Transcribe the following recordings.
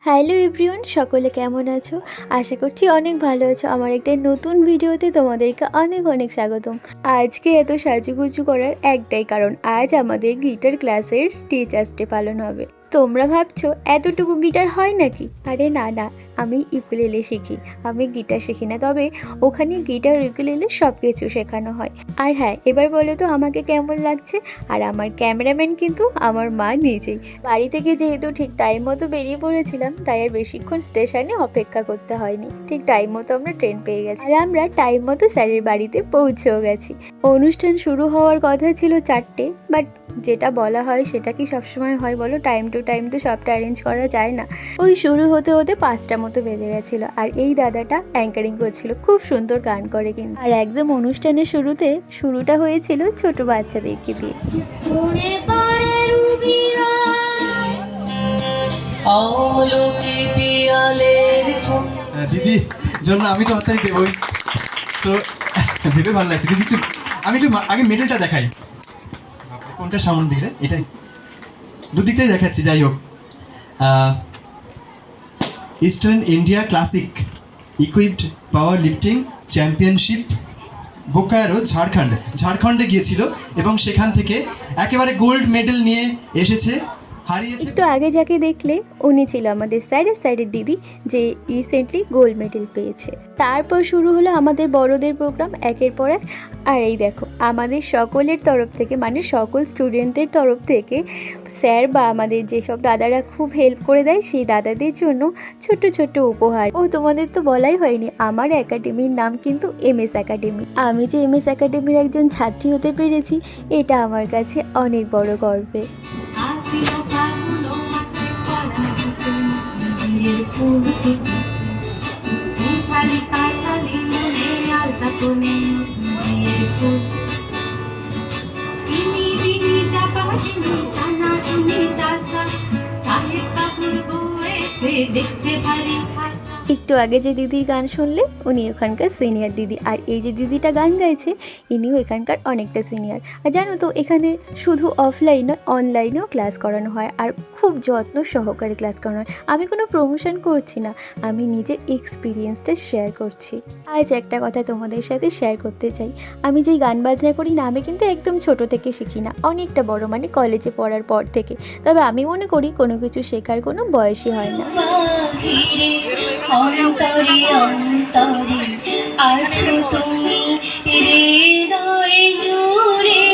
Hello everyone, সকলে কেমন আছো? আশা করছি অনেক ভালো আছো। আমার একটা নতুন ভিডিওতে তোমাদেরকে অনেক অনেক স্বাগতম। আজকে এত সাজুগুজু করার একটাই কারণ, আজ আমাদের গিটার ক্লাসের টিচার্স ডে পালন হবে। তোমরা ভাবছো এতটুকু গিটার হয় নাকি? আরে না না, আমি ইউকুলেলে শিখি, আমি গিটার শিখি না। তবে ওখানে গিটার ইউকুলেলে সব কিছু শেখানো হয়। আর হ্যাঁ, এবার বলো তো আমাকে কেমন লাগছে? আর আমার ক্যামেরাম্যান কিন্তু আমার মা নিজেই। বাড়ি থেকে যেহেতু ঠিক টাইম মতো বেরিয়ে পড়েছিলাম, তাই আর বেশিক্ষণ স্টেশনে অপেক্ষা করতে হয়নি। ঠিক টাইম মতো আমরা ট্রেন পেয়ে গেছি আর আমরা টাইম মতো স্যারের বাড়িতে পৌঁছেও গেছি। অনুষ্ঠান শুরু হওয়ার কথা ছিল 4টে, বাট যেটা বলা হয় সেটা কি সবসময় হয় বলো? টাইম টু টাইম তো সবটা অ্যারেঞ্জ করা যায় না। ওই শুরু হতে হতে 5টা মতো বেজে গেছিলো। আর এই দাদাটা অ্যাঙ্কারিং করছিল, খুব সুন্দর গান করে কিন্তু। আর একদম অনুষ্ঠানের শুরুটা হয়েছিল ছোট বাচ্চাদেরকে দিয়ে। দিদি জন্য আমি তো হাততালি দেবই, তো ভেবে ভালো লাগছে। দিদি একটু আমি একটু আগে মেডেলটা দেখাই। কোনটা সামনে দিকে? এটাই, দুদিকটাই দেখাচ্ছি। যাই হোক, ইস্টার্ন ইন্ডিয়া ক্লাসিক ইকুইপড পাওয়ার লিফটিং চ্যাম্পিয়নশিপ বোকারো ঝাড়খণ্ডে গিয়েছিল এবং সেখান থেকে একেবারে গোল্ড মেডেল নিয়ে এসেছে। একটু আগে যাকে দেখলে উনি ছিল আমাদের স্যারের দিদি, যে রিসেন্টলি গোল্ড মেডেল পেয়েছে। তারপর শুরু হলো আমাদের বড়দের প্রোগ্রাম একের পর এক। আর এই দেখো, আমাদের সকলের তরফ থেকে, মানে সকল স্টুডেন্টদের তরফ থেকে স্যার বা আমাদের যেসব দাদারা খুব হেল্প করে দেয়, সেই দাদাদের জন্য ছোট্ট ছোট্ট উপহার। ও তোমাদের তো বলাই হয়নি, আমার একাডেমির নাম কিন্তু MS একাডেমি। আমি যে MS একাডেমির একজন ছাত্রী হতে পেরেছি, এটা আমার কাছে অনেক বড় গর্বের। একটু আগে যে দিদির গান শুনলে, উনি ওখানকার সিনিয়র দিদি। আর এই যে দিদিটা গান গাইছে, ইনিও এখানকার অনেকটা সিনিয়র। আর জানো তো, এখানে শুধু অফলাইন নয়, অনলাইনেও ক্লাস করানো হয়। আর খুব যত্ন সহকারে ক্লাস করানো হয়। আমি কোনো প্রমোশন করছি না, আমি নিজের এক্সপিরিয়েন্সটা শেয়ার করছি। আজ একটা কথা তোমাদের সাথে শেয়ার করতে চাই। আমি যেই গান বাজনা করি না, আমি কিন্তু একদম ছোট থেকে শিখি না, অনেকটা বড়, মানে কলেজে পড়ার পর থেকে। তবে আমি মনে করি কোনো কিছু শেখার কোনো বয়সই হয় না। অন্তরে অন্তরে আছো তুমি, হৃদয় জুড়ে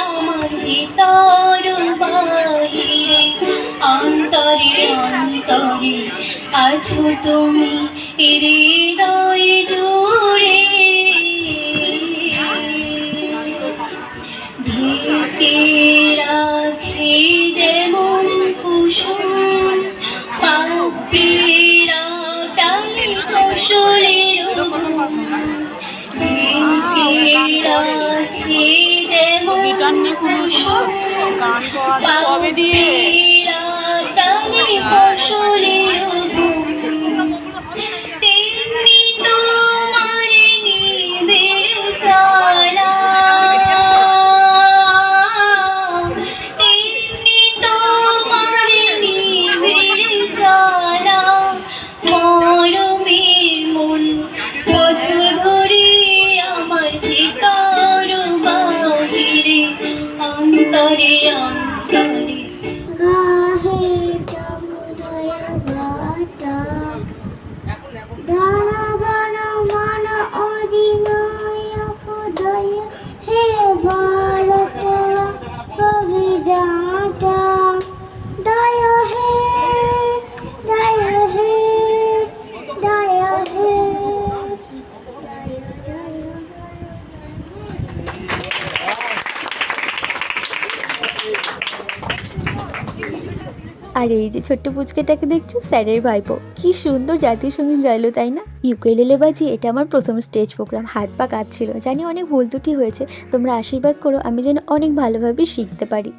আমার ভিতর বাহিরে। অন্তরে অন্তরে আছো তুমি, হৃদয় জুড়ে। ঢেকে রাখে যেমন কুসুম পাপড়িরা টালি ফসলের ঘুম। ঢেকে রাখে যেমন কুসুম পাপড়িরা টালি ফসলের ঘুম। তেমনি তোমার নিবিড় চলা, তেমনি তোমার নিবিড় চলা। মরমের মন পথ ধরে আমার ভিতর বাহিরে। অন্তরে অন্তরে গাহে যমুদয়া গাতা, দানা বানা মানা অধিনায়ক দয়া হে ভারতরা অভিদাতা। দয়া হে দয়া হে দয়া হে। আর এই যে ছোট্ট পুচকেটাকে দেখছো, স্যারের ভাইপো, কি সুন্দর জাতীয় সঙ্গীত গাইলো, তাই না? ইউকেলেলে বাজিয়ে এটা আমার প্রথম স্টেজ প্রোগ্রাম। হাত পা কাঁপছিল, জানি অনেক ভুল ত্রুটি হয়েছে। তোমরা আশীর্বাদ করো আমি যেন অনেক ভালোভাবে শিখতে পারি।